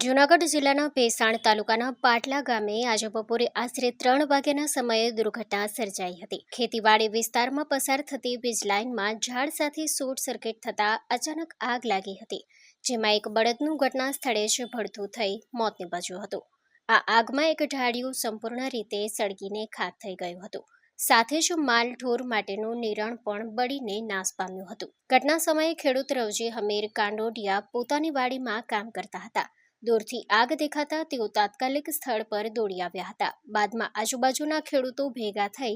જૂનાગઢ જિલ્લાના ભેસાણ તાલુકાના પાટલા ગામે આજે બપોરે આશરે 3 વાગ્યાના સમયે દુર્ઘટના સર્જાઈ હતી। ખેતીવાડી વિસ્તારમાં પસાર થતી વીજ લાઇનમાં ઝાડ સાથે શોર્ટ સર્કિટ થતાં અચાનક આગ લાગી હતી, જેમાં એક બળદનું ઘટના સ્થળે જ ભડથું થઈ મોત નીપજ્યું હતું। આ આગમાં એક ઢાળિયું સંપૂર્ણ રીતે સળગીને ખાક થઈ ગયું હતું, સાથે જ માલ ઢોર માટેનું નિરણ પણ બળીને નાશ પામ્યું હતું। ઘટના સમયે ખેડૂત રવજી હમીર કાંડોડિયા પોતાની વાડીમાં કામ કરતા હતા। દૂરથી આગ દેખાતા તેઓ તાત્કાલિક સ્થળ પર દોડી આવ્યા હતા। બાદમાં આજુબાજુના ખેડૂતો ભેગા થઈ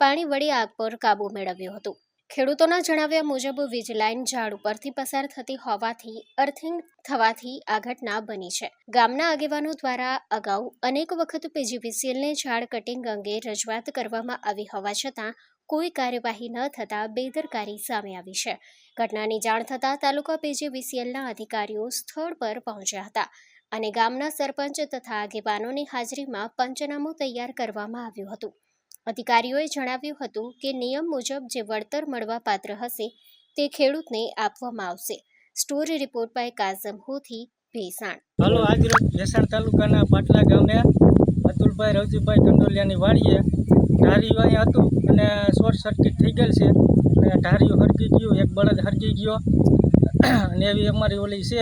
પાણી વડે આગ પર કાબુ મેળવ્યો હતો। ખેડૂતોના જણાવ્યા મુજબ વીજ લાઇન ઝાડ ઉપરથી પસાર થતી હોવાથી અર્થિંગ થવાથી આ ઘટના બની છે। ગામના આગેવાનો દ્વારા અગાઉ અનેક વખત પીજીવીસીએલને ઝાડ કટિંગ અંગે રજૂઆત કરવામાં આવી હોવા છતાં કોઈ કાર્યવાહી ન થતાં બેદરકારી સામે આવી છે। ઘટનાની જાણ થતાં તાલુકા પીજીવીસીએલના અધિકારીઓ સ્થળ પર પહોંચ્યા હતા અને ગામના સરપંચ તથા આગેવાનોની હાજરીમાં પંચનામું તૈયાર કરવામાં આવ્યું હતું। અધિકારીઓએ જણાવ્યું હતું કે નિયમ મુજબ જે વળતર મળવા પાત્ર હશે તે ખેડૂતને આપવામાં આવશે। Story report by Kazam Hothi, Bhesan. હાલો, આજરોજ ભેસાણ તાલુકાના પાટલા ગામે અતુલભાઈ રવજીભાઈ કંડોલિયાની વાડીએ ઢારિયું અહીંયા હતું અને શોર્ટ સર્કિટ થઈ ગયેલ છે અને ઢારિયું હરકી ગયું, એક બળદ હરકી ગયો અને એવી અમારી ઓલી છે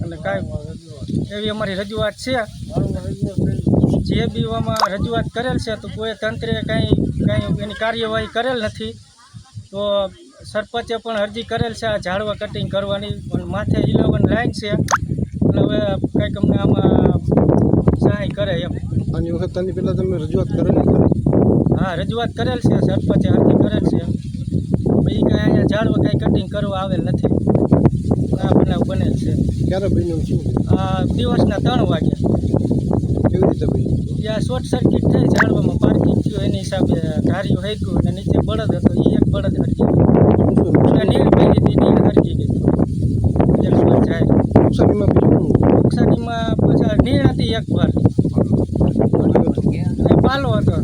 અને કાંઈ એવી અમારી રજૂઆત છે। જે બીવામાં રજૂઆત કરેલ છે તો કોઈ તંત્રે કાંઈ એની કાર્યવાહી કરેલ નથી। તો સરપંચે પણ અરજી કરેલ છે આ ઝાડવા કટિંગ કરવાની, પણ માથે 11 લાઈન છે, એટલે હવે કંઈક અમને આમાં સહાય કરે એમ। આની વખત આની પહેલાં તમે રજૂઆત કરેલી ખરી? હા, રજૂઆત કરેલ છે, સરપંચે અરજી કરેલ છે, પછી કાંઈ અહીંયા ઝાડવા કાંઈ કટિંગ કરવા આવેલ નથી। આ બનાવ બનેલ છે। ક્યારે બન્યું શું? આ દિવસના 3 વાગ્યા। કેવી રીતે બન્યું? ત્યાં શોર્ટ સર્કિટ થઈ, ઝાડવામાં પાર્કિંગ થયું, એની હિસાબે ધાર્યું હરક્યું અને નીચે બળદ હતો, એ એક બળદ હરકી ગયું અને નીલ પડી હતી, નીલ હરકી ગઈ એક વાર જાય। નુકસાનીમાં બીજું નુકસાનીમાં પછી નીળ હતી એક વાર અને પાલો હતો।